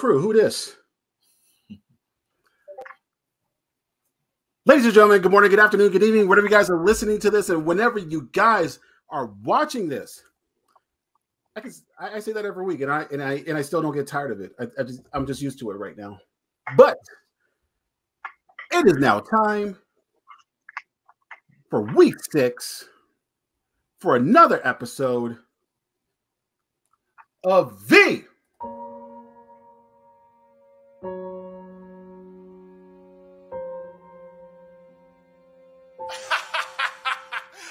crew. Who this? Ladies and gentlemen, good morning, good afternoon, good evening, whenever you guys are listening to this, and whenever you guys are watching this. I say that every week, and I still don't get tired of it. I'm just used to it right now. But it is now time for week 6 for another episode of the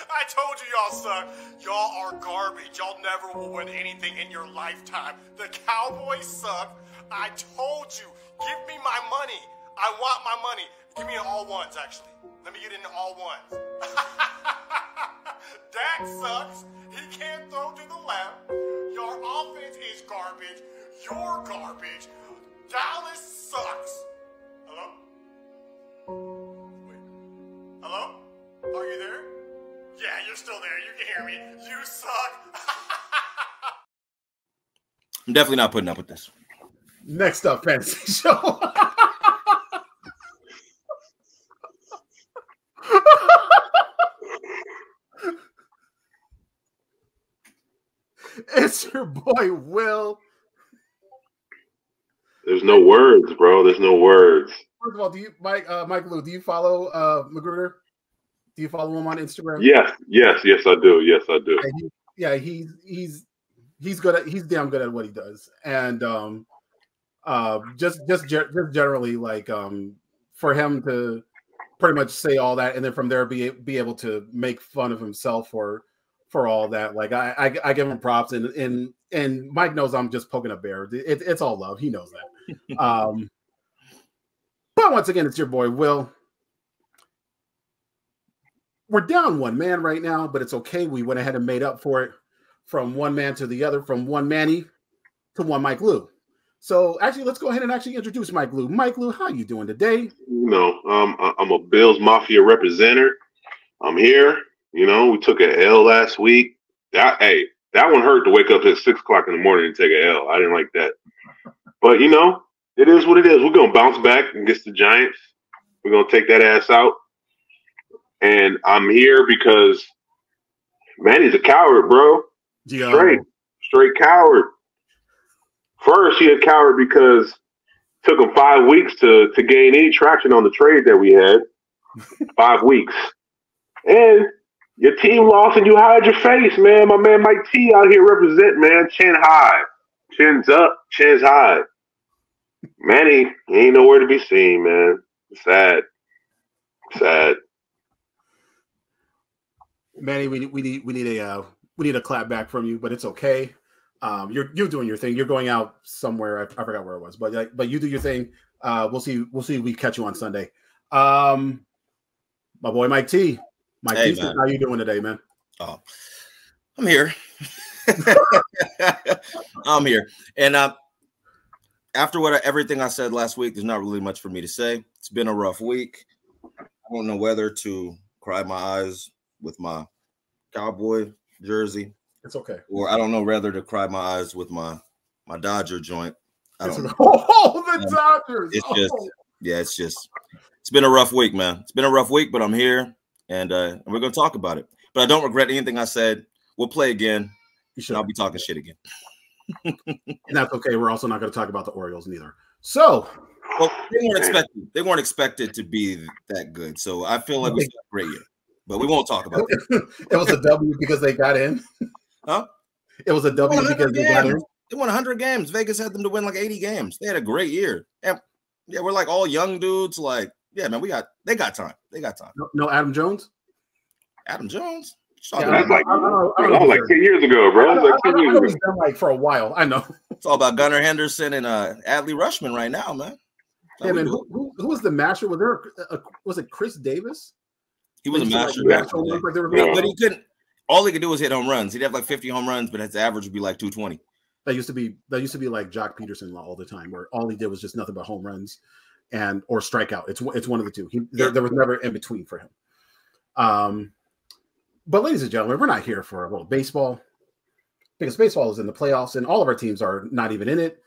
I told you y'all suck. Y'all are garbage. Y'all never will win anything in your lifetime. The Cowboys suck. I told you. Give me my money. I want my money. Give me all ones, actually. Let me get into all ones. Dak sucks. He can't throw to the left. Your offense is garbage. You're garbage. Dallas sucks. Hello? Wait. Hello? Are you there? Yeah, you're still there. You can hear me. You suck. I'm definitely not putting up with this. Next up, fantasy show. It's your boy Will. There's no words, bro. There's no words. First of all, do you, Mike Lou, do you follow Magruder? Do you follow him on Instagram? Yes, I do. Yes, I do. He's good at, he's damn good at what he does, and just generally, like, for him to pretty much say all that, and then from there be able to make fun of himself for all that. Like, I give him props, and Mike knows I'm just poking a bear. It's all love. He knows that. But once again, it's your boy Will. We're down one man right now, but it's okay. We went ahead and made up for it from one man to the other, from one Manny to one Mike Lou. So actually, let's go ahead and actually introduce Mike Lou. Mike Lou, how you doing today? I'm a Bills Mafia representative. I'm here. We took an L last week. That one hurt to wake up at 6 o'clock in the morning and take an L. I didn't like that. But, it is what it is. We're going to bounce back against the Giants. We're going to take that ass out. And I'm here because Manny's a coward, bro. Yeah. Straight coward. First, he a coward because it took him 5 weeks to gain any traction on the trade that we had. 5 weeks. And your team lost and you hide your face, man. My man Mike T out here represent, man. Chin high. Chins up, chins high. Manny, he ain't nowhere to be seen, man. Sad. Manny, we need a clap back from you, but it's okay. You're doing your thing. You're going out somewhere. I forgot where it was, but you do your thing. We'll see if we catch you on Sunday. My boy Mike T. Mike T, how you doing today, man? Oh, I'm here. I'm here, and after everything I said last week, there's not really much for me to say. It's been a rough week. I don't know whether to cry my eyes with my Cowboy jersey. It's okay. Or I don't know whether to cry my eyes with my Dodger joint. I don't know. Oh, the Dodgers. It's been a rough week, man. It's been a rough week, but I'm here, and we're going to talk about it. But I don't regret anything I said. We'll play again, and I'll be talking shit again. And that's okay. We're also not going to talk about the Orioles neither. So, well, they weren't expected to be that good. So I feel like we had a great year. But we won't talk about it. It was a W because they got in. Huh? It was a W because they got in. They won 100 games. Vegas had them to win like 80 games. They had a great year. And yeah, we're like all young dudes. Like, yeah, man, they got time. They got time. No Adam Jones? Adam Jones? Yeah, that was like 10 years ago, bro. I know he's done like for a while. I know. It's all about Gunnar Henderson and Adley Rushman right now, man. Yeah, man. Who was the masher? Was it Chris Davis? He was a master. But he couldn't. All he could do was hit home runs. He'd have like 50 home runs, but his average would be like 220. That used to be like Jock Peterson all the time, where all he did was just nothing but home runs or strikeout. It's one of the two. There was never in between for him. But ladies and gentlemen, we're not here for a little baseball because baseball is in the playoffs and all of our teams are not even in it.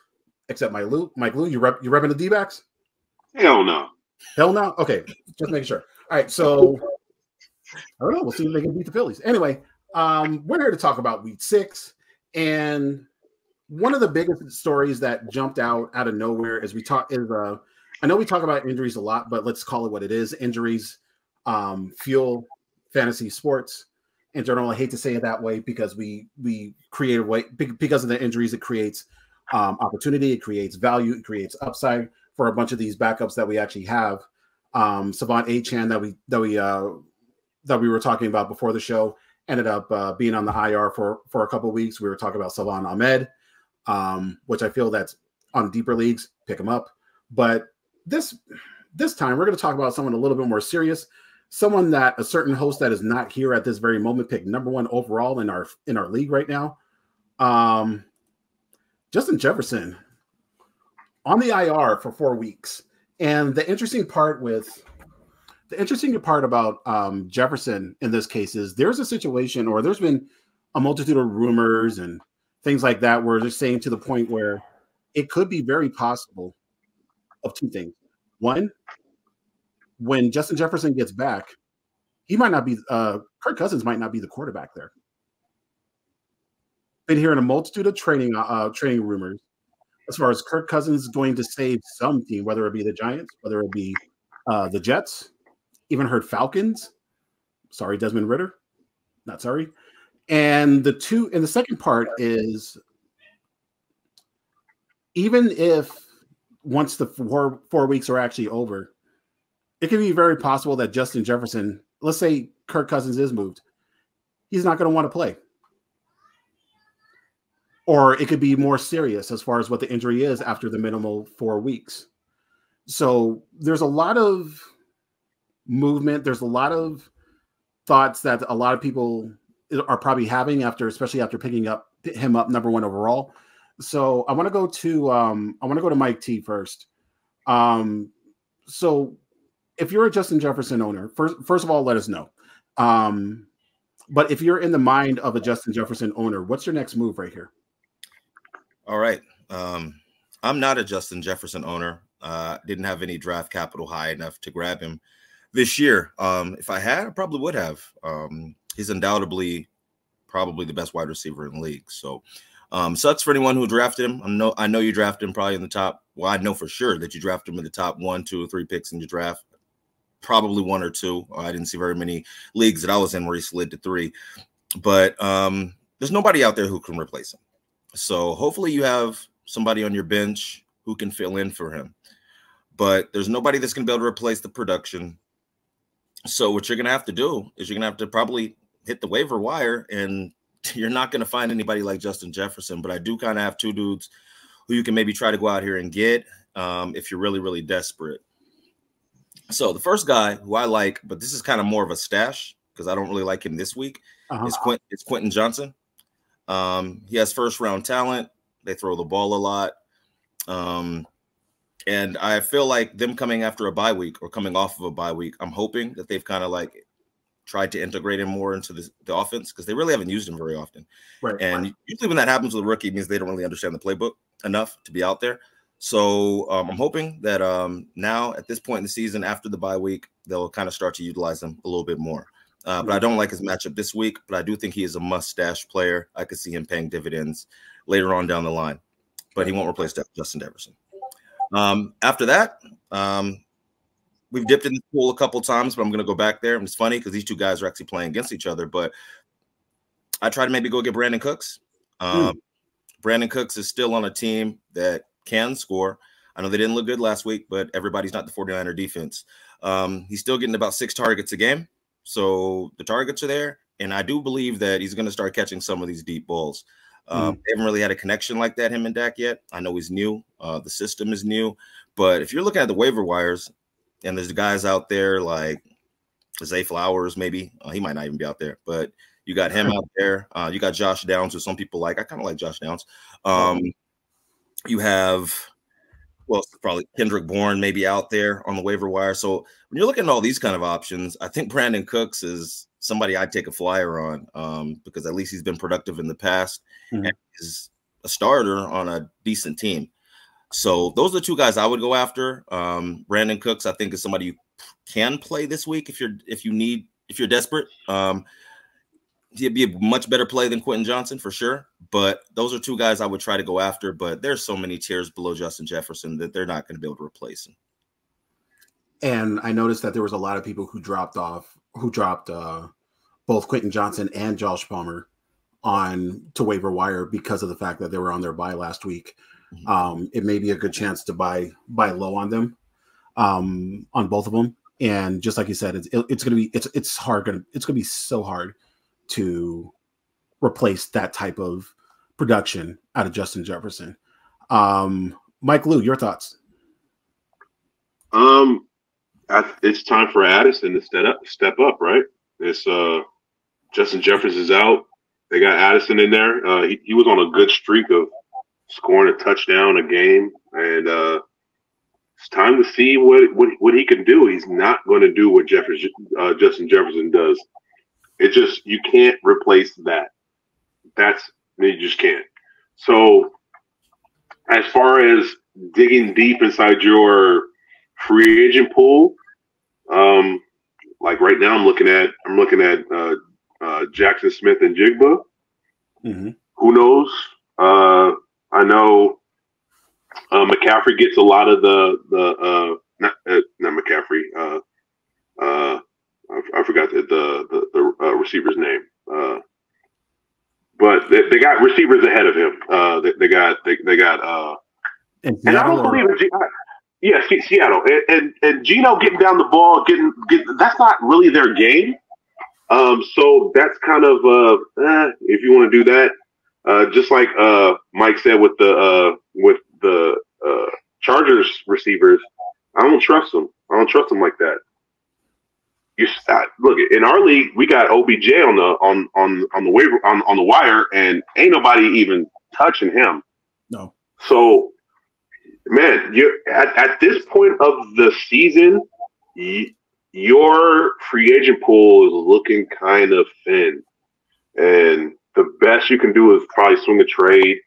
except Mike Lou, you repping the D-backs? Hell no. Hell no. Okay, just making sure. All right, so I don't know. We'll see if they can beat the Phillies. Anyway, we're here to talk about Week 6, and one of the biggest stories that jumped out of nowhere is I know we talk about injuries a lot, but let's call it what it is. Injuries fuel fantasy sports in general. I hate to say it that way because we create a way because of the injuries. It creates opportunity, it creates value, it creates upside for a bunch of these backups that we actually have. Savant Achan that we were talking about before the show ended up being on the IR for a couple of weeks. We were talking about Salvan Ahmed, which I feel that's on deeper leagues, pick him up. But this time we're going to talk about someone a little bit more serious, someone that a certain host that is not here at this very moment picked #1 overall in our league right now. Justin Jefferson on the IR for 4 weeks. And the interesting part about Jefferson in this case is there's a situation, or there's been a multitude of rumors and things like that where they're saying to the point where it could be very possible of two things. One, when Justin Jefferson gets back, he might not be Kirk Cousins might not be the quarterback there. Been hearing a multitude of training rumors as far as Kirk Cousins going to save some team, whether it be the Giants, whether it be the Jets, even heard Falcons. Sorry, Desmond Ridder. Not sorry. And the second part is, even if once the four weeks are actually over, it could be very possible that Justin Jefferson, let's say Kirk Cousins is moved, he's not going to want to play. Or it could be more serious as far as what the injury is after the minimal 4 weeks. So there's a lot of movement. There's a lot of thoughts that a lot of people are probably having especially after picking him up #1 overall. So I want to go to Mike T first. So if you're a Justin Jefferson owner, first of all, let us know. But if you're in the mind of a Justin Jefferson owner, what's your next move right here? All right. I'm not a Justin Jefferson owner. Didn't have any draft capital high enough to grab him this year. If I had, I probably would have. He's undoubtedly probably the best wide receiver in the league. So sucks for anyone who drafted him. I know you drafted him probably in the top. Well, I know for sure that you drafted him in the top 1, 2, or 3 picks in your draft. Probably 1 or 2. I didn't see very many leagues that I was in where he slid to 3. But there's nobody out there who can replace him. So hopefully you have somebody on your bench who can fill in for him. But there's nobody that's going to be able to replace the production. So what you're going to have to do is you're going to have to probably hit the waiver wire, and you're not going to find anybody like Justin Jefferson. But I do kind of have 2 dudes who you can maybe try to go out here and get if you're really, really desperate. So the first guy who I like, but this is kind of more of a stash because I don't really like him this week, is Quentin Johnson. He has first-round talent. They throw the ball a lot. And I feel like them coming after a bye week or coming off of a bye week, I'm hoping that they've kind of like tried to integrate him more into the offense because they really haven't used him very often. Right. And usually when that happens with a rookie, it means they don't really understand the playbook enough to be out there. So I'm hoping that now at this point in the season, after the bye week, they'll kind of start to utilize him a little bit more. But I don't like his matchup this week, but I do think he is a must-stash player. I could see him paying dividends later on down the line, but he won't replace Justin Jefferson. After that, we've dipped in the pool a couple times, but I'm going to go back there. And it's funny because these 2 guys are actually playing against each other, but I tried to maybe go get Brandon Cooks. Brandon Cooks is still on a team that can score. I know they didn't look good last week, but everybody's not the 49er defense. He's still getting about 6 targets a game. So the targets are there, and I do believe that he's going to start catching some of these deep balls. They haven't really had a connection like that, him and Dak, yet. I know he's new. The system is new. But if you're looking at the waiver wires, and there's guys out there like Zay Flowers, maybe. He might not even be out there. But you got him out there. You got Josh Downs, who some people like. I kind of like Josh Downs. You have – well, probably Kendrick Bourne maybe out there on the waiver wire. So when you're looking at all these kind of options, I think Brandon Cooks is somebody I'd take a flyer on because at least he's been productive in the past and is a starter on a decent team. So those are the two guys I would go after. Brandon Cooks, I think, is somebody you can play this week if you're desperate. He'd be a much better play than Quentin Johnson for sure. But those are two guys I would try to go after. But there's so many tiers below Justin Jefferson that they're not going to be able to replace him. And I noticed that there was a lot of people who dropped both Quentin Johnson and Josh Palmer to waiver wire because of the fact that they were on their bye last week. It may be a good chance to buy low on them, on both of them. And just like you said, it's going to be so hard to replace that type of production out of Justin Jefferson. Mike Lou, your thoughts? It's time for Addison to step up, right? It's Justin Jefferson's out. They got Addison in there. He was on a good streak of scoring a touchdown a game, and it's time to see what he can do. He's not going to do what Justin Jefferson does. It just, you can't replace that. You just can't. So as far as digging deep inside your free agent pool, like right now I'm looking at Jackson Smith and Jigba. Mm-hmm. Who knows? I know McCaffrey gets a lot of not McCaffrey. I forgot the receiver's name. But they got receivers ahead of him. They got and I don't believe it. Yeah, Seattle and Geno getting down the ball, getting that's not really their game. So that's kind of if you want to do that, just like Mike said with the Chargers receivers, I don't trust them. I don't trust them like that. Look, in our league, we got OBJ on the waiver on the wire, and ain't nobody even touching him. No. So, man, you're at this point of the season, your free agent pool is looking kind of thin, and the best you can do is probably swing a trade.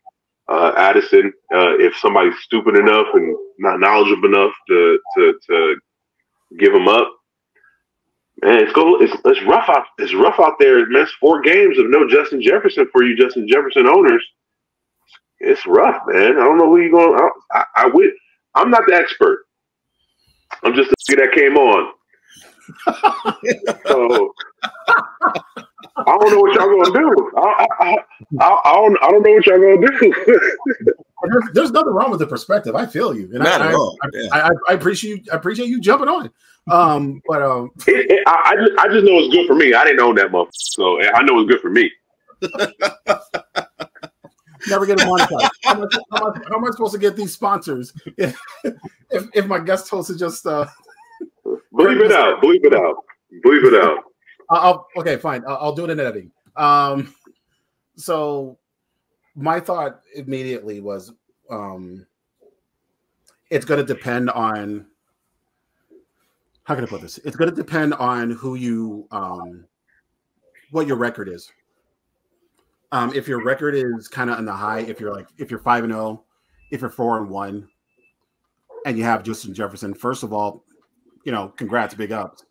Addison, if somebody's stupid enough and not knowledgeable enough to give him up. Man, it's rough out. It's rough out there. Man, it's 4 games of no Justin Jefferson for you Justin Jefferson owners. It's rough, man. I don't know who you're going. I'm not the expert. I'm just the nigga that came on. So I don't know what y'all gonna do. I don't know what y'all gonna do. There's nothing wrong with the perspective. I feel you, and not at all. I appreciate you jumping on. But I just know it's good for me. I didn't own that motherfucker, so I know it's good for me. Never get a monetized. How am I supposed to get these sponsors if my guest host is just Believe it out. Okay, fine. I'll do it in editing. So my thought immediately was, it's going to depend on, how can I put this? It's going to depend on who you, what your record is. If your record is kind of on the high, if you're 5-0, if you're 4-1, and you have Justin Jefferson, first of all, congrats, big ups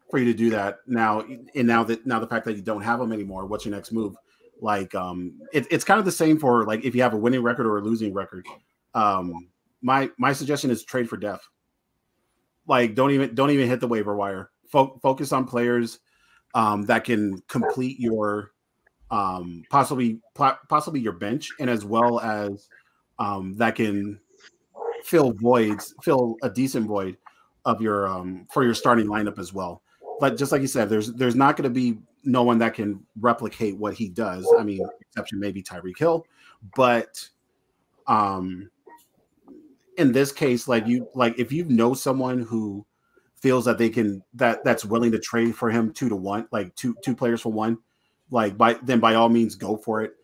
for you to do that. Now the fact that you don't have him anymore, what's your next move? Like, it's kind of the same for like if you have a winning record or a losing record. My suggestion is trade for depth. Like, don't even hit the waiver wire. Focus on players that can complete your possibly your bench, and as well as that can fill a decent void of your for your starting lineup as well. But just like you said, there's not going to be no one that can replicate what he does. I mean, exception maybe Tyreek Hill, but in this case, if you know someone who feels that they can that's willing to trade for him 2-1, like two players for one, then by all means go for it.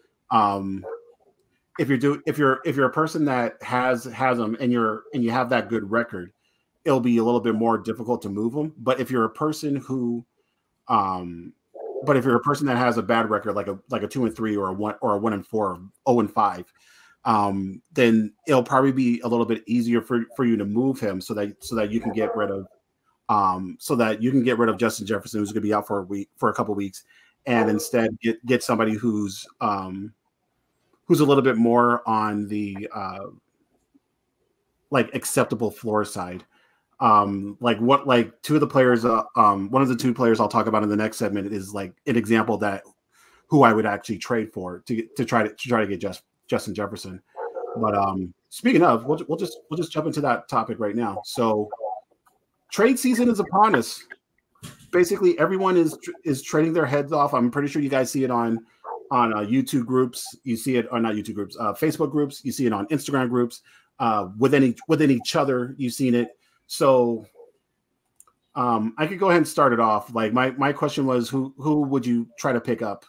If you're a person that has them and you have that good record, it'll be a little bit more difficult to move them. But if you're a person who, that has a bad record, like a 2-3 or a 1-4, 0-5, then it'll probably be a little bit easier for you to move him so that you can get rid of Justin Jefferson, who's going to be out for a couple weeks, and instead get somebody who's a little bit more on the like acceptable floor side. Like two of the players, one of the two players I'll talk about in the next segment is like an example that who I would actually trade for to try to get Justin Jefferson. But speaking of, we'll just jump into that topic right now. So trade season is upon us. Basically, everyone is trading their heads off. I'm pretty sure you guys see it on YouTube groups. You see it on not YouTube groups, Facebook groups. You see it on Instagram groups. Within each other, you've seen it. So I could go ahead and start it off. Like my question was, who would you try to pick up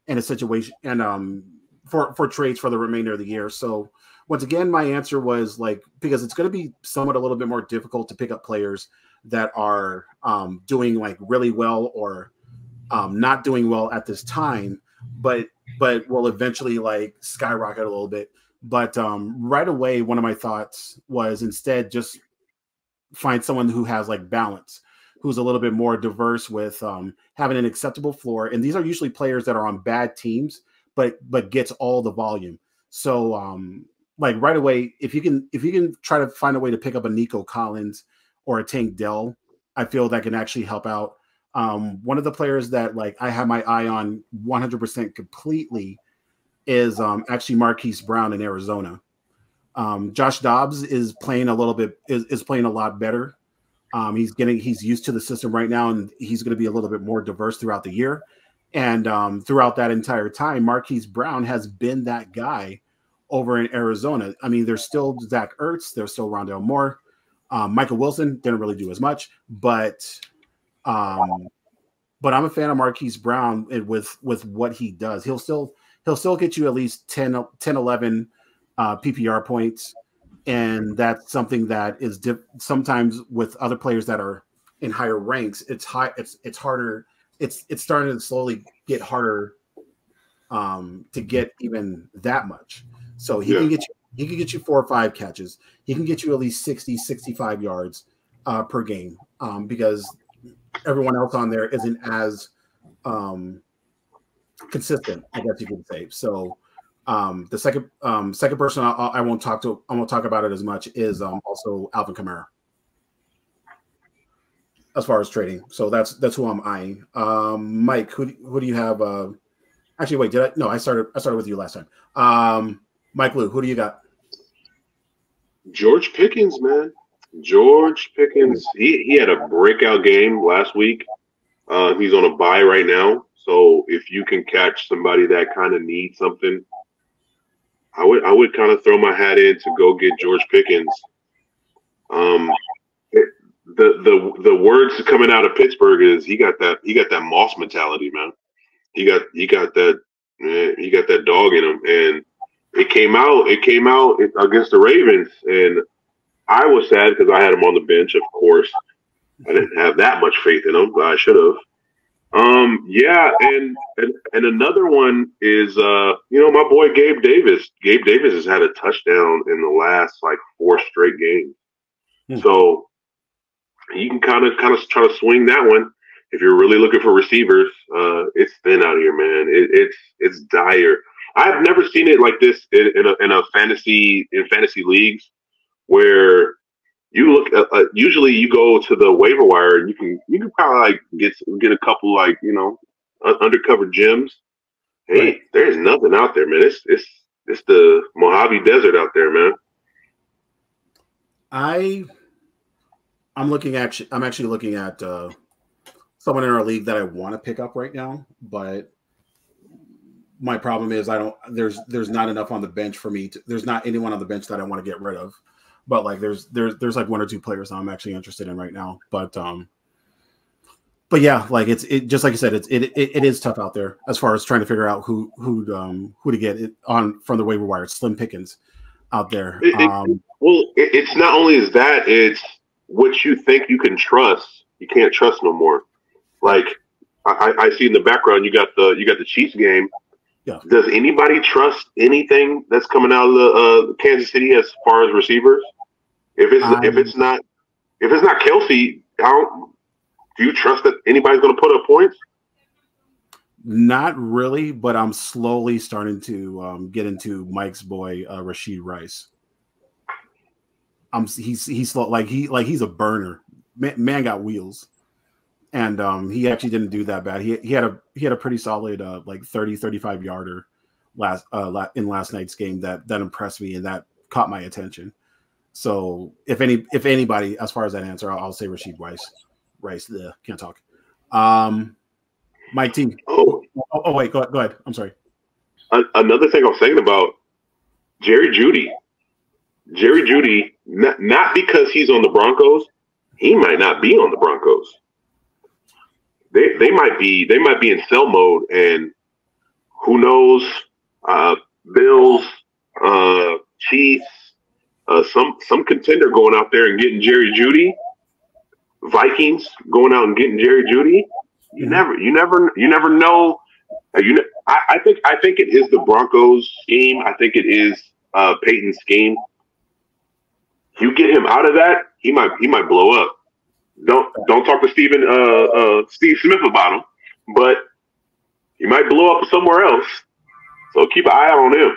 in a situation and for trades for the remainder of the year? So once again, my answer was like, because it's going to be somewhat a little bit more difficult to pick up players that are doing like really well or not doing well at this time, but will eventually like skyrocket a little bit. But right away, one of my thoughts was instead just find someone who has like balance, who's a little bit more diverse with having an acceptable floor. And these are usually players that are on bad teams, but gets all the volume. So like right away, if you can try to find a way to pick up a Nico Collins or a Tank Dell, I feel that can actually help out. One of the players that like I have my eye on 100% completely is actually Marquise Brown in Arizona. Josh Dobbs is playing a little bit is playing a lot better. He's used to the system right now, and he's going to be a little bit more diverse throughout the year. And throughout that entire time, Marquise Brown has been that guy over in Arizona. I mean, there's still Zach Ertz, there's still Rondale Moore, Michael Wilson didn't really do as much, but I'm a fan of Marquise Brown with what he does. He'll still get you at least 10 11 PPR points. And that's something that is sometimes with other players that are in higher ranks, it's harder. It's starting to slowly get harder to get even that much. So he can get you 4 or 5 catches. He can get you at least 60, 65 yards per game because everyone else on there isn't as consistent, I guess you could say. So the second person I won't talk about it as much is also Alvin Kamara as far as trading. So that's who I'm eyeing. Mike, who do you have? Actually, wait, did I? No, I started with you last time. Mike Lou, who do you got? George Pickens, man. George Pickens. He had a breakout game last week. He's on a bye right now. So if you can catch somebody that kind of needs something, I would kind of throw my hat in to go get George Pickens. The words coming out of Pittsburgh is he got that Moss mentality, man. He got that dog in him, and it came out against the Ravens, and I was sad because I had him on the bench. Of course, I didn't have that much faith in him, but I should have. Yeah, and another one is my boy Gabe Davis. Gabe Davis has had a touchdown in the last like 4 straight games. So you can kind of try to swing that one if you're really looking for receivers. It's thin out here, man. It's dire. I've never seen it like this in fantasy leagues where you look. Usually, you go to the waiver wire and you can probably like get a couple like undercover gems. Hey, right. There's nothing out there, man. It's the Mojave Desert out there, man. I'm actually looking at someone in our league that I want to pick up right now, but my problem is there's not enough on the bench for me. There's not anyone on the bench that I want to get rid of. But like there's like 1 or 2 players I'm actually interested in right now. But yeah, like it just like you said, it is tough out there as far as trying to figure out who to get it on from the waiver wire. It's slim pickings out there. It's not only is that, it's what you think you can trust, you can't trust no more. Like I see in the background, you got the Chiefs game. Yeah. Does anybody trust anything that's coming out of Kansas City as far as receivers? If it's not Kelsey, do you trust that anybody's going to put up points? Not really, but I'm slowly starting to get into Mike's boy Rashid Rice. He's slow, he's a burner. Man got wheels, and he actually didn't do that bad. He had a pretty solid 35 yarder in last night's game that impressed me and that caught my attention. So if anybody, as far as that answer, I'll say Rashid Rice. Can't talk. Mike T. Oh wait, go ahead. I'm sorry. Another thing I was thinking about Jerry Jeudy. Jerry Jeudy, not because he's on the Broncos, he might not be on the Broncos. They might be in sell mode, and who knows? Bills, Chiefs, some contender going out there and getting Jerry Jeudy. Vikings going out and getting Jerry Jeudy. You never know. I think it is the Broncos scheme. I think it is Peyton's scheme. You get him out of that, he might blow up. Don't talk to Steve Smith about him, but he might blow up somewhere else. So keep an eye out on him.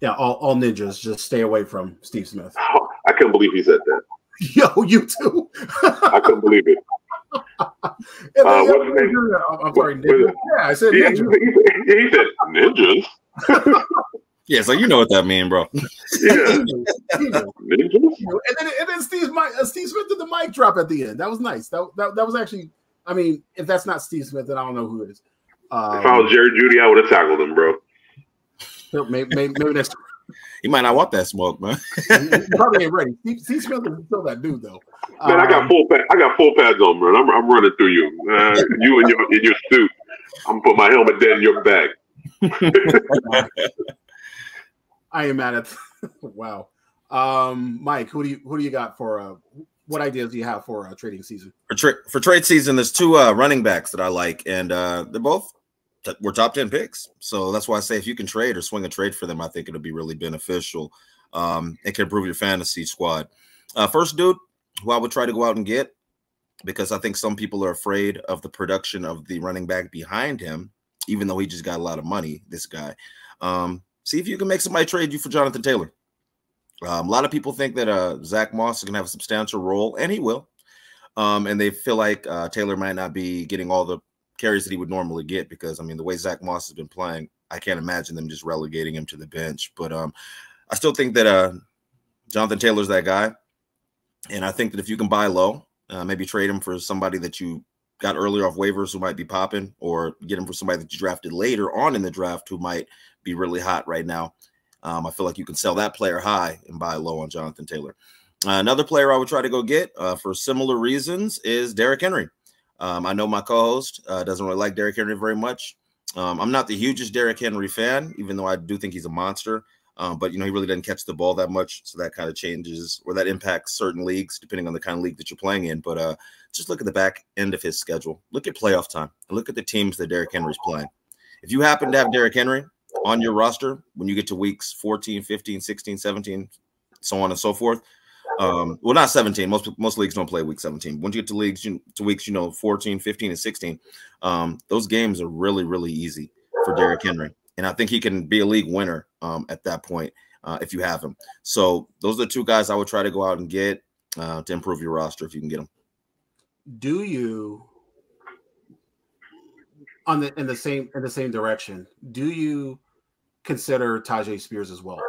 Yeah, all ninjas, just stay away from Steve Smith. Oh, I couldn't believe he said that. Yo, you too. I couldn't believe it. What's his name? I'm sorry, ninja. Yeah, I said ninja. He said ninjas. Yeah, so you know what that means, bro. Yeah. Ninjas? And then Steve Smith did the mic drop at the end. That was nice. That was actually, I mean, if that's not Steve Smith, then I don't know who it is. If I was Jerry Jeudy, I would have tackled him, bro. Maybe next. He might not want that smoke, man. He probably ain't ready. Steve Smith is still that dude, though. Man, I got full pads on, man. I'm running through you. You in your suit. I'm gonna put my helmet dead in your bag. I am mad at. Wow, Mike, who do you got for? What ideas do you have for trading season? For trade season, there's two running backs that I like, and they're both were top 10 picks. So that's why I say if you can trade or swing a trade for them, I think it'll be really beneficial. It can improve your fantasy squad. First dude who I would try to go out and get, because I think some people are afraid of the production of the running back behind him, even though he just got a lot of money, this guy. See if you can make somebody trade you for Jonathan Taylor. A lot of people think that Zach Moss is going to have a substantial role, and he will. And they feel like Taylor might not be getting all the carries that he would normally get because, I mean, the way Zach Moss has been playing, I can't imagine them just relegating him to the bench. But I still think that Jonathan Taylor's that guy. And I think that if you can buy low, maybe trade him for somebody that you got earlier off waivers who might be popping, or get him for somebody that you drafted later on in the draft who might be really hot right now. I feel like you can sell that player high and buy low on Jonathan Taylor. Another player I would try to go get for similar reasons is Derrick Henry. I know my co-host doesn't really like Derrick Henry very much. I'm not the hugest Derrick Henry fan, even though I do think he's a monster. But, you know, he really doesn't catch the ball that much. So that kind of changes, or that impacts certain leagues, depending on the kind of league that you're playing in. But just look at the back end of his schedule. Look at playoff time and look at the teams that Derrick Henry's playing. If you happen to have Derrick Henry on your roster when you get to weeks 14, 15, 16, 17, so on and so forth. Well, not 17. Most leagues don't play week 17. Once you get to weeks, 14, 15, and 16, those games are really, really easy for Derrick Henry. And I think he can be a league winner at that point if you have him. So those are the two guys I would try to go out and get to improve your roster if you can get them. Do you, in the same direction, do you consider Tajay Spears as well?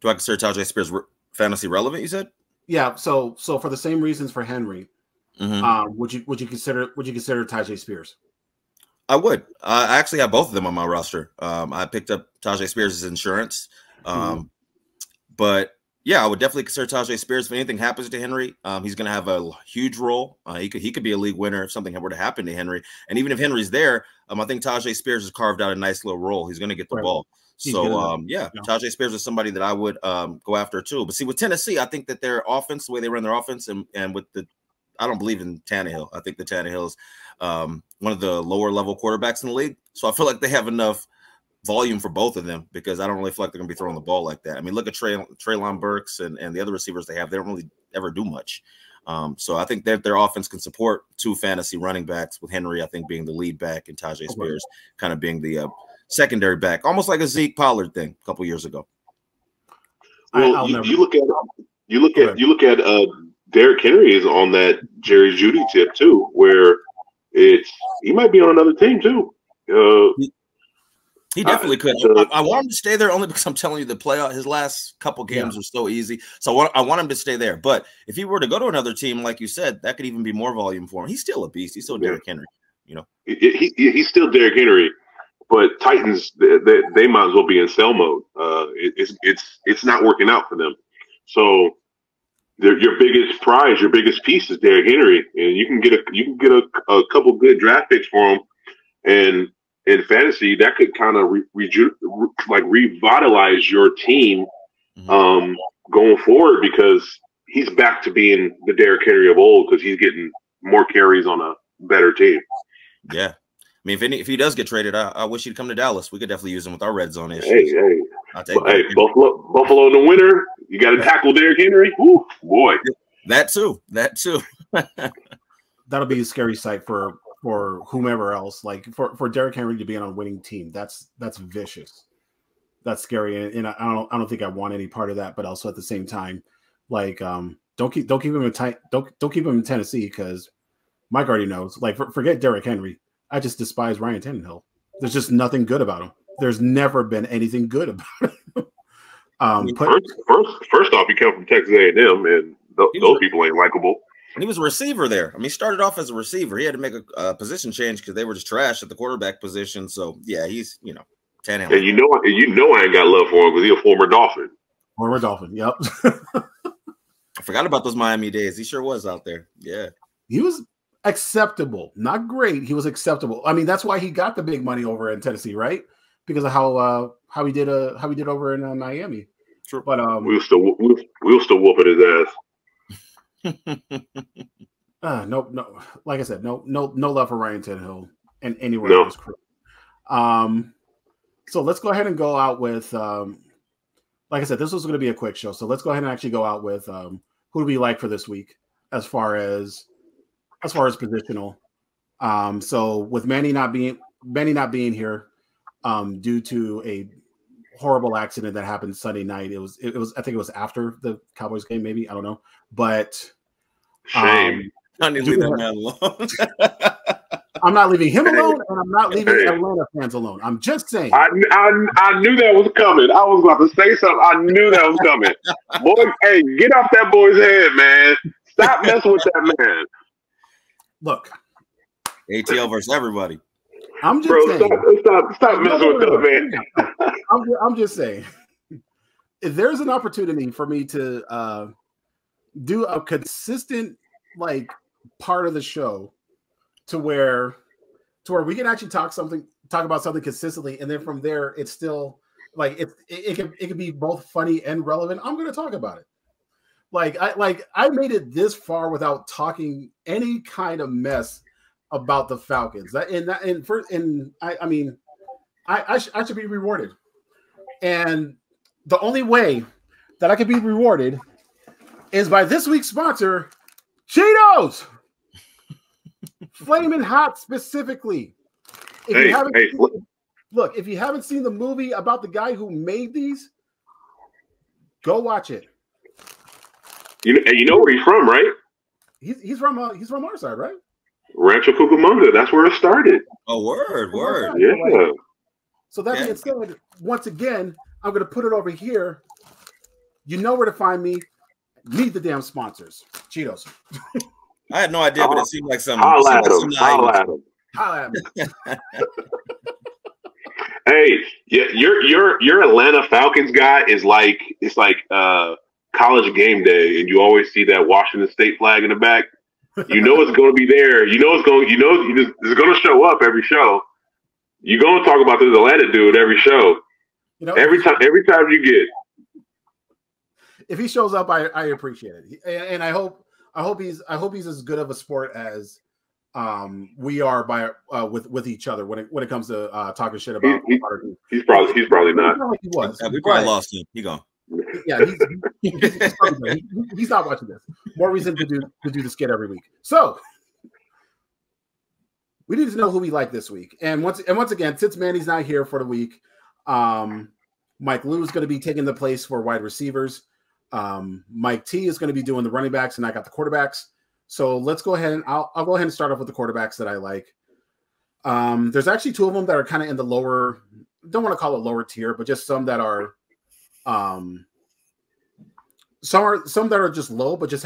Do I consider Tajay Spears fantasy relevant, you said? Yeah. So for the same reasons for Henry, would you consider Tajay Spears? I would. I actually have both of them on my roster. I picked up Tajay Spears' insurance. But yeah, I would definitely consider Tajay Spears. If anything happens to Henry, he's going to have a huge role. He could be a league winner if something were to happen to Henry. And even if Henry's there, I think Tajay Spears has carved out a nice little role. He's going to get the ball. So, Tajay Spears is somebody that I would go after too. But see, with Tennessee, I think that their offense, the way they run their offense, and with the I don't believe in Tannehill. I think the Tannehill's one of the lower level quarterbacks in the league. So I feel like they have enough volume for both of them because I don't really feel like they're going to be throwing the ball like that. I mean, look at Treylon Burks and the other receivers they have. They don't really ever do much. So I think that their offense can support 2 fantasy running backs, with Henry, I think, being the lead back and Tajay Spears kind of being the secondary back, almost like a Zeke Pollard thing a couple years ago. Well, you look at Derrick Henry is on that Jerry Jeudy tip too, where he might be on another team too. He definitely could. I want him to stay there only because I'm telling you the playoff. His last couple games were so easy, so I want him to stay there. But if he were to go to another team, like you said, that could even be more volume for him. He's still a beast. He's still Derrick Henry. You know, he's still Derrick Henry. But Titans, they might as well be in sell mode. It's not working out for them. So your biggest prize, your biggest piece is Derrick Henry, and you can get a couple good draft picks for him. And in fantasy, that could kind of revitalize your team going forward, because he's back to being the Derrick Henry of old because he's getting more carries on a better team. Yeah. I mean, if he does get traded, I wish he'd come to Dallas. We could definitely use him with our red zone issues. Hey, Buffalo in the winter. You got to tackle Derrick Henry. Ooh, boy, that too. That'll be a scary sight for whomever else. Like for Derrick Henry to be on a winning team, that's vicious. That's scary, and I don't think I want any part of that. But also at the same time, like don't keep him in Tennessee, because Mike already knows. Like forget Derrick Henry. I just despise Ryan Tannehill. There's just nothing good about him. There's never been anything good about him. First off, he came from Texas A&M, and those people ain't likable. And he was a receiver there. I mean, he started off as a receiver. He had to make a position change because they were just trash at the quarterback position. So yeah, he's Tannehill. And you know I ain't got love for him because he's a former Dolphin. Former Dolphin. Yep. I forgot about those Miami days. He sure was out there. Yeah, he was acceptable, not great. He was acceptable. I mean, that's why he got the big money over in Tennessee, right? Because of how he did over in Miami. True. But we'll still whoop at his ass. No. Like I said, no love for Ryan Tannehill and anywhere in his career. So let's go ahead and go out with. Like I said, this was going to be a quick show, so let's go ahead and actually go out with who do we like for this week as far as positional. So with Manny not being here due to a horrible accident that happened Sunday night. It was I think it was after the Cowboys game, maybe, I don't know. But shame. I need to leave that man alone. I'm not leaving him alone, and I'm not leaving Atlanta fans alone. I'm just saying. I knew that was coming. I was about to say something. I knew that was coming. Boy, hey, get off that boy's head, man. Stop messing with that man. Look, ATL versus everybody. I'm just saying. Stop messing with that man. I'm just saying. If there's an opportunity for me to do a consistent part of the show to where we can actually talk about something consistently, and then from there it's still it can be both funny and relevant, I'm going to talk about it. I made it this far without talking any kind of mess about the Falcons. I should be rewarded. And the only way that I could be rewarded is by this week's sponsor, Cheetos. Flaming Hot specifically. If you haven't seen the movie about the guy who made these, go watch it. You know where he's from, right? He's from our side, right? Rancho Cucamonga. That's where it started. Oh, word. Yeah. So that being said, once again, I'm going to put it over here. You know where to find me. Need the damn sponsors. Cheetos. I had no idea, but it seemed like some. Holla at him. Hey, yeah, your Atlanta Falcons guy is like college game day, and you always see that Washington State flag in the back. You know it's going to be there. You know it's going to show up every show. You're going to talk about this Atlanta dude every show. Every time you get. If he shows up, I appreciate it, and I hope I hope he's as good of a sport as we are by with each other when it comes to talking shit about. He's probably not. Like he was. We probably lost him. He gone. Yeah, he's not watching this. More reason to do the skit every week. So we need to know who we like this week. And once again, since Manny's not here for the week, Mike Lou is going to be taking the place for wide receivers. Mike T is going to be doing the running backs, and I got the quarterbacks. So let's go ahead and I'll go ahead and start off with the quarterbacks that I like. There's actually two of them that are kind of in the lower, don't want to call it lower tier, but just some that are some that are just low, but just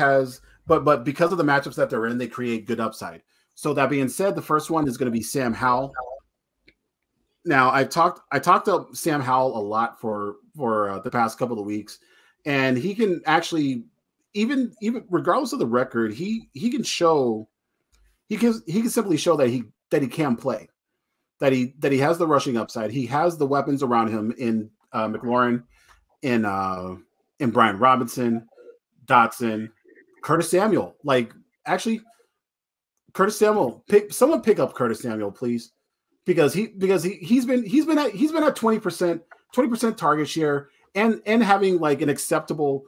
but because of the matchups that they're in, they create good upside. So that being said, the first one is going to be Sam Howell. Now I talked to Sam Howell a lot for the past couple of weeks, and he can actually even regardless of the record, he can simply show that he can play, that he has the rushing upside, he has the weapons around him in McLaurin, in Brian Robinson, Dotson, Curtis Samuel. Like actually, Curtis Samuel, pick up Curtis Samuel, please, because he's been at 20% target share and having like an acceptable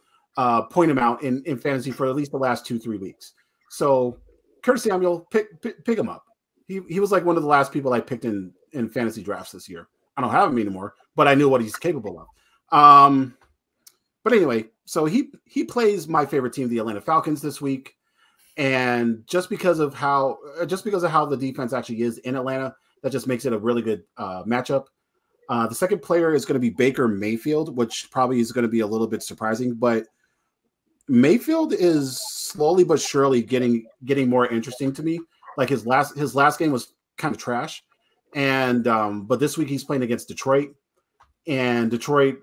point amount in fantasy for at least the last 2-3 weeks. So Curtis Samuel, pick him up. He was like one of the last people I picked in fantasy drafts this year. I don't have him anymore, but I knew what he's capable of. But anyway, so he plays my favorite team, the Atlanta Falcons, this week. And just because of how the defense actually is in Atlanta, that just makes it a really good matchup. The second player is going to be Baker Mayfield, which probably is going to be a little bit surprising, but Mayfield is slowly but surely getting more interesting to me. Like his last game was kind of trash, and but this week he's playing against Detroit, and Detroit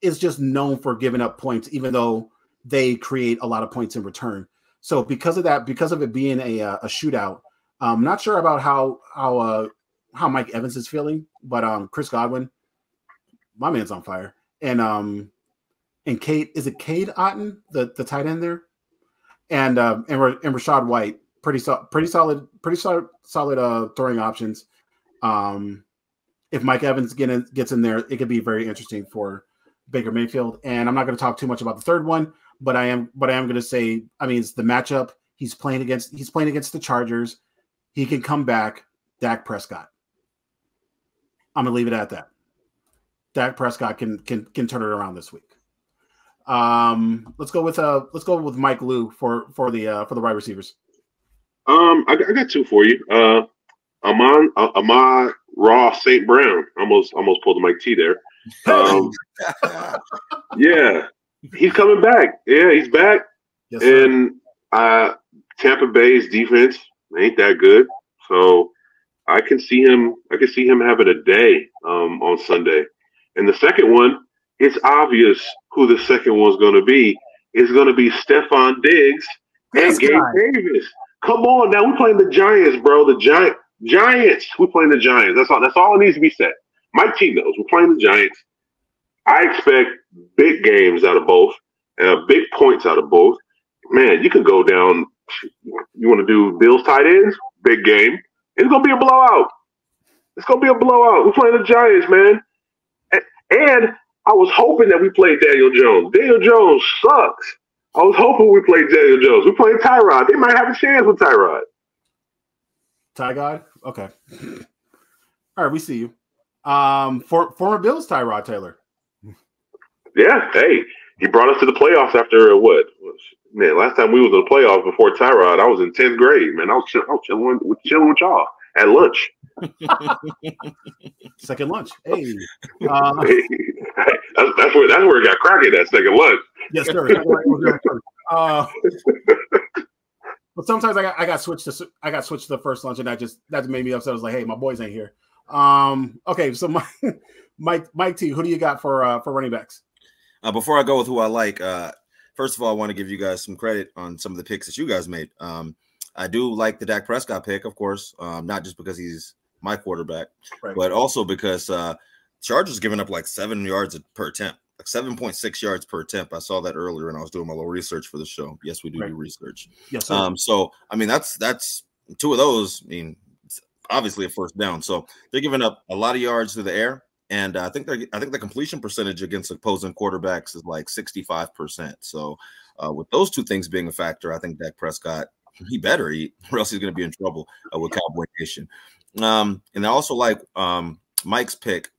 is just known for giving up points, even though they create a lot of points in return. So because of that, because of it being a shootout, I'm not sure about how Mike Evans is feeling, but Chris Godwin, my man's on fire, and Cade, is it Cade Otton, the tight end there, and Rashad White, pretty solid throwing options. If Mike Evans gets in there, it could be very interesting for Baker Mayfield. And I'm not going to talk too much about the third one, but I am going to say, I mean, it's the matchup. He's playing against the Chargers. He can come back. Dak Prescott. I'm gonna leave it at that. Dak Prescott can turn it around this week. Let's go with Mike Lou for the wide receivers. I got two for you. Amon Ross St. Brown. Almost pulled the Mike T there. Yeah, he's coming back. Yeah, he's back. Yes, and Tampa Bay's defense ain't that good, so I can see him having a day on Sunday. And the second one, it's obvious who the second one's going to be. It's going to be Stephon Diggs and Gabe Davis. Come on, now we're playing the Giants, bro. The Giants. We're playing the Giants. That's all it needs to be said. My team knows we're playing the Giants. I expect big games out of both, big points out of both. Man, you can go down. You want to do Bills tight ends? Big game. It's going to be a blowout. We're playing the Giants, man. And I was hoping that we played Daniel Jones. Daniel Jones sucks. I was hoping we played Daniel Jones. We're playing Tyrod. They might have a chance with Tyrod. Tyrod? Okay. All right, we see you. Former Bills Tyrod Taylor. Yeah, hey, he brought us to the playoffs after what? Man, last time we was in the playoffs before Tyrod, I was in 10th grade. Man, I was chilling with y'all at lunch. Second lunch. Hey. That's where it got cracking, that second lunch. Yes, sir. But sometimes I got switched to the first lunch, and that made me upset. I was like, hey, my boys ain't here. Okay, so Mike T, who do you got for running backs? Before I go with who I like, first of all, I want to give you guys some credit on some of the picks that you guys made. I do like the Dak Prescott pick, of course, not just because he's my quarterback, right, but also because Chargers giving up like 7 yards per attempt. like 7.6 yards per attempt. I saw that earlier, and I was doing my little research for the show. Yes, we do research. Yes, sir. So I mean, that's 2 of those. I mean, it's obviously a first down. So they're giving up a lot of yards through the air, and I think the completion percentage against opposing quarterbacks is like 65%. So with those 2 things being a factor, I think Dak Prescott, he better eat, or else he's going to be in trouble with Cowboy Nation. And I also like Mike's pick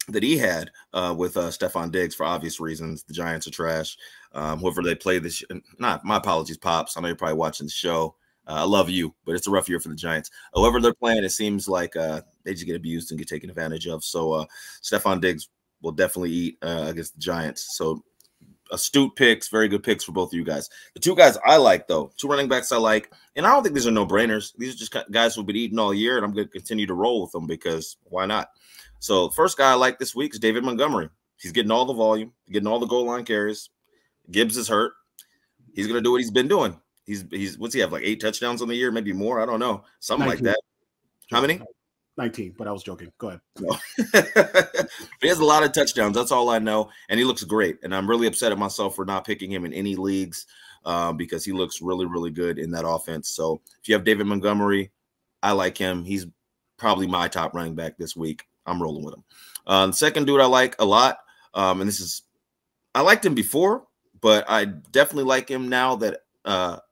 that he had with Stephon Diggs for obvious reasons. The Giants are trash. Whoever they play this year, not my apologies, Pops. I know you're probably watching the show. I love you, but it's a rough year for the Giants. Whoever they're playing, it seems like they just get abused and get taken advantage of. So Stephon Diggs will definitely eat against the Giants. So astute picks, very good picks for both of you guys. The 2 guys I like, though, 2 running backs I like, and I don't think these are no-brainers. These are just guys who've been eating all year, and I'm going to continue to roll with them because why not? So the first guy I like this week is David Montgomery. He's getting all the volume, getting all the goal line carries. Gibbs is hurt. He's going to do what he's been doing. He's what's he have, like 8 touchdowns on the year, maybe more? I don't know. Something 19. Like that. How many? 19, but I was joking. Go ahead. No. He has a lot of touchdowns. That's all I know. And he looks great. And I'm really upset at myself for not picking him in any leagues because he looks really, really good in that offense. So if you have David Montgomery, I like him. He's probably my top running back this week. I'm rolling with him. The second dude I like a lot, and I liked him before, but I definitely like him now that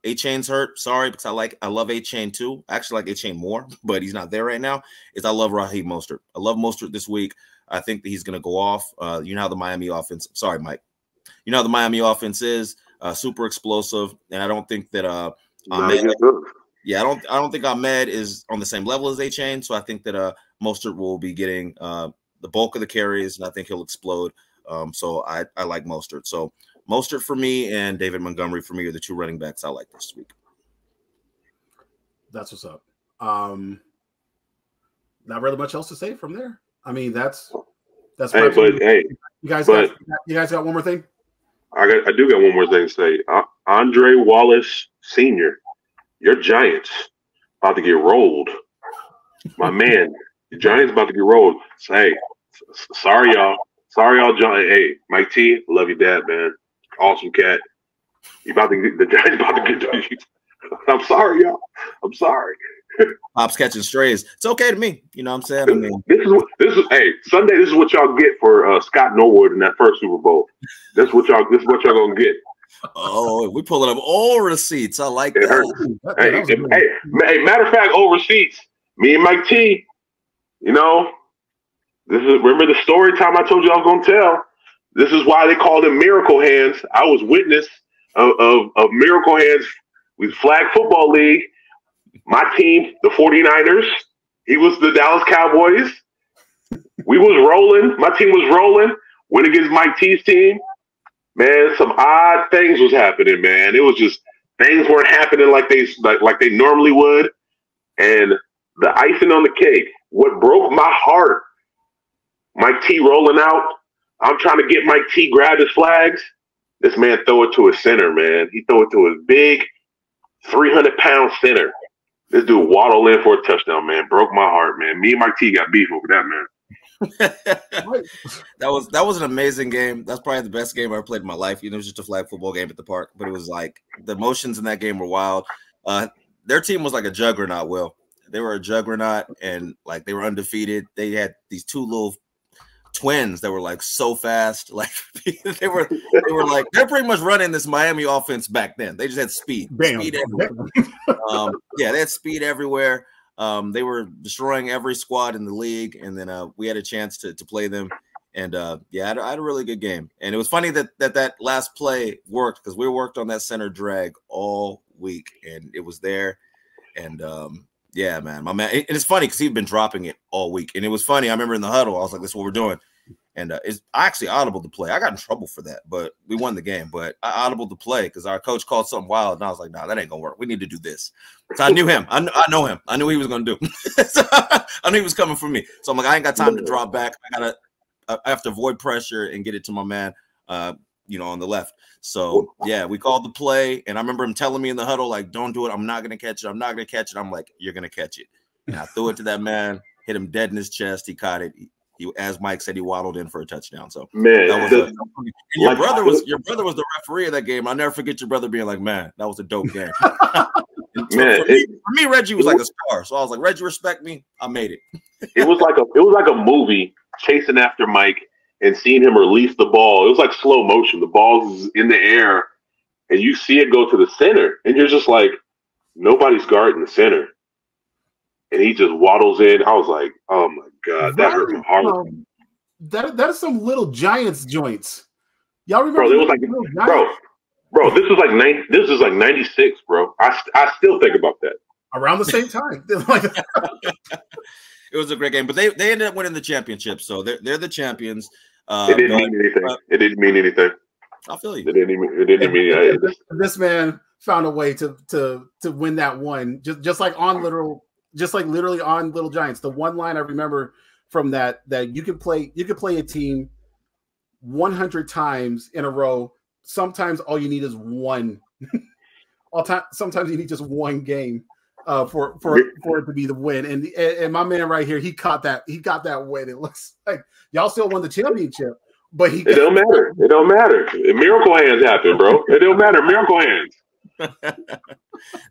A-Chain's hurt. Sorry, because I love A-Chain too. I actually like A-Chain more, but he's not there right now. I love Raheem Mostert. I love Mostert this week. I think that he's going to go off. You know how the Miami offense. Sorry, Mike. You know how the Miami offense is super explosive, and I don't think that Ahmed, I don't think Ahmed is on the same level as A-Chain. So I think that Mostert will be getting the bulk of the carries, and I think he'll explode. So I like Mostert. So Mostert for me and David Montgomery for me are the 2 running backs I like this week. That's what's up. Not really much else to say from there. I mean, that's. Hey, but hey, you guys got one more thing. I do got one more thing to say. Andre Wallace Sr., your Giants about to get rolled. My man, the Giants about to get rolled. So, hey, sorry y'all, John. Hey, Mike T, love you, Dad, man. Awesome cat. The Giants about to get. I'm sorry, y'all. I'm sorry. Pops catching strays. It's okay to me. You know what I'm saying? I mean, this is hey, Sunday, this is what y'all get for Scott Norwood in that first Super Bowl. This is what y'all gonna get. Oh, we pulling up all receipts. I like that. Hey, matter of fact, all receipts. Me and Mike T, you know, remember the story time I told you I was gonna tell. This is why they called him Miracle Hands. I was witness of Miracle Hands with Flag Football League. My team, the 49ers. He was the Dallas Cowboys. We was rolling. My team was rolling. Went against Mike T's team. Man, some odd things was happening, man. It was just things weren't happening like they normally would. And the icing on the cake, what broke my heart, Mike T rolling out. I'm trying to get Mike T grab his flags. This man throw it to his center, man. He throw it to his big 300-pound center. This dude waddle in for a touchdown, man. Broke my heart, man. Me and Mike T got beef over that, man. That was an amazing game. That's probably the best game I ever played in my life. You know, it was just a flag football game at the park, but it was like the emotions in that game were wild. Their team was like a juggernaut. Will they were a juggernaut, and like they were undefeated. They had these 2 little twins that were like so fast. Like they were like they're pretty much running this Miami offense back then. They just had speed. Speed everywhere. Yeah, they had speed everywhere. They were destroying every squad in the league, and then we had a chance to play them. And yeah, I had a really good game. And it was funny that last play worked because we worked on that center drag all week, and it was there. And yeah, man, my man. And it's funny because he'd been dropping it all week, and it was funny. I remember in the huddle, I was like, "This is what we're doing." And it's actually audible to play. I got in trouble for that, but we won the game. But I audible to play because our coach called something wild, and I was like, "Nah, that ain't gonna work. We need to do this." So I knew him. I know him. I knew he was gonna do. So I knew he was coming for me. So I'm like, I ain't got time to drop back. I have to avoid pressure and get it to my man, on the left. So yeah, we called the play, and I remember him telling me in the huddle, like, "Don't do it. I'm not gonna catch it. I'm not gonna catch it." I'm like, "You're gonna catch it." And I threw it to that man, hit him dead in his chest. He caught it. as Mike said, he waddled in for a touchdown. So man, that was your brother was the referee of that game. I'll never forget your brother being like, "Man, that was a dope game." Man, for me, Reggie was like a star. So I was like, "Reggie, respect me. I made it." It was like a movie chasing after Mike and seeing him release the ball. It was like slow motion. The ball's in the air, and you see it go to the center, and you're just like, nobody's guarding the center. And he just waddles in. I was like, oh my God, that hurt my heart. That is some Little Giants joints. Y'all remember? Bro, it was like, bro, this is like 96, bro. I still think about that. Around the same time. It was a great game, but they ended up winning the championship, so they're the champions. It didn't mean anything. It didn't mean anything. I feel you. It didn't mean anything. This man found a way to win that one, just like literally on Little Giants. The one line I remember from that you could play a team 100 times in a row. Sometimes all you need is one. Sometimes you need just one game for it to be the win. And my man right here, he caught that win. It looks like y'all still won the championship, but it don't matter. It don't matter. Miracle hands happen, bro. It don't matter. Miracle hands.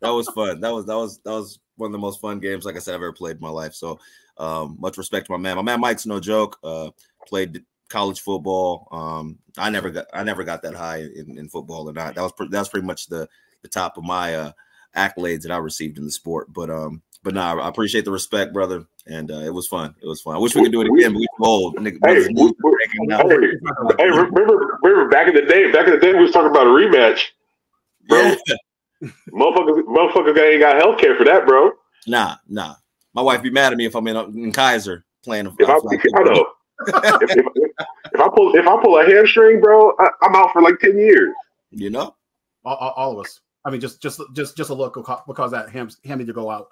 That was fun. That was one of the most fun games, like I said, I've ever played in my life. So much respect to my man. My man Mike's no joke. Played college football. I never got that high in football or not. That was pretty much the top of my accolades that I received in the sport. But no, I appreciate the respect, brother. And it was fun. It was fun. I wish we could do it again, but we're old. Hey, remember back in the day, we was talking about a rematch. Bro, yeah. motherfuckers ain't got health care for that, bro. Nah. My wife be mad at me if I'm in Kaiser playing. If I pull a hamstring, bro, I'm out for like 10 years. You know, all of us. I mean, just a look will cause that hammy to go out.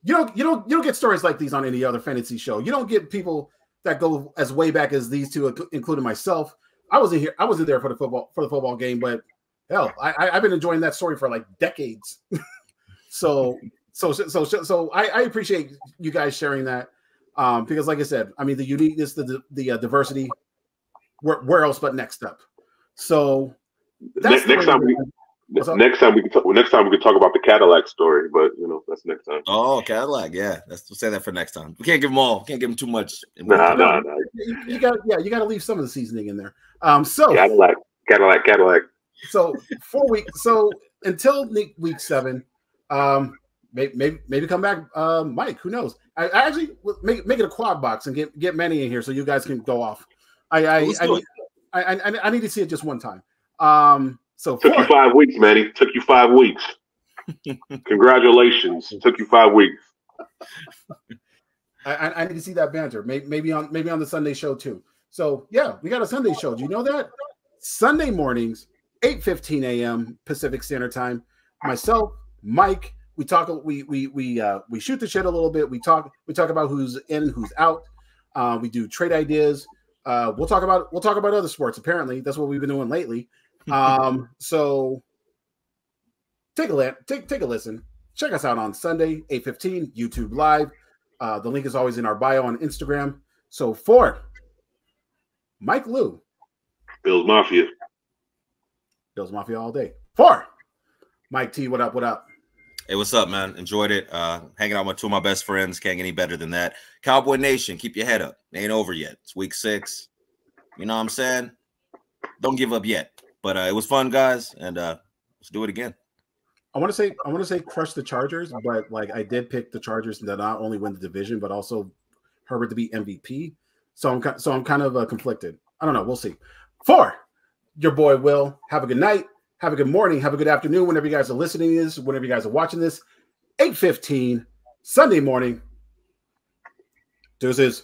You don't get stories like these on any other fantasy show. You don't get people that go as way back as these two, including myself. I wasn't there for the football game, but hell, I've been enjoying that story for like decades. So I appreciate you guys sharing that because, like I said, I mean the uniqueness, the diversity. Where else but next up? So next time we can talk about the Cadillac story, but that's next time. Oh, Cadillac, yeah, we'll say that for next time. We can't give them all. Can't give them too much. Nah. You got to leave some of the seasoning in there. So Cadillac. So 4 weeks. So until week 7, maybe come back, Mike. Who knows? I actually make it a quad box and get Manny in here so you guys can go off. I need to see it just one time. So took you 5 weeks, Manny. Took you 5 weeks. Congratulations. Took you 5 weeks. I need to see that banter. Maybe on the Sunday show too. So yeah, we got a Sunday show. Do you know that? Sunday mornings, 8:15 a.m. Pacific Standard Time. Myself, Mike, we talk. We shoot the shit a little bit. We talk about who's in, who's out. We do trade ideas. We'll talk about other sports. Apparently, that's what we've been doing lately. So take a listen. Check us out on Sunday, 8:15, YouTube Live. The link is always in our bio on Instagram. So for Mike Lou, Bills Mafia all day. For Mike T, what up? Hey, what's up, man? Enjoyed it. Hanging out with 2 of my best friends. Can't get any better than that. Cowboy Nation, keep your head up. It ain't over yet. It's week 6. You know what I'm saying? Don't give up yet. But it was fun, guys, and let's do it again. I want to say crush the Chargers, but like I did pick the Chargers to not only win the division, but also Herbert to be MVP. So I'm kind of conflicted. I don't know. We'll see. For your boy Will, have a good night, have a good morning, have a good afternoon, whenever you guys are listening to this, whenever you guys are watching this. 8:15 Sunday morning. Deuces.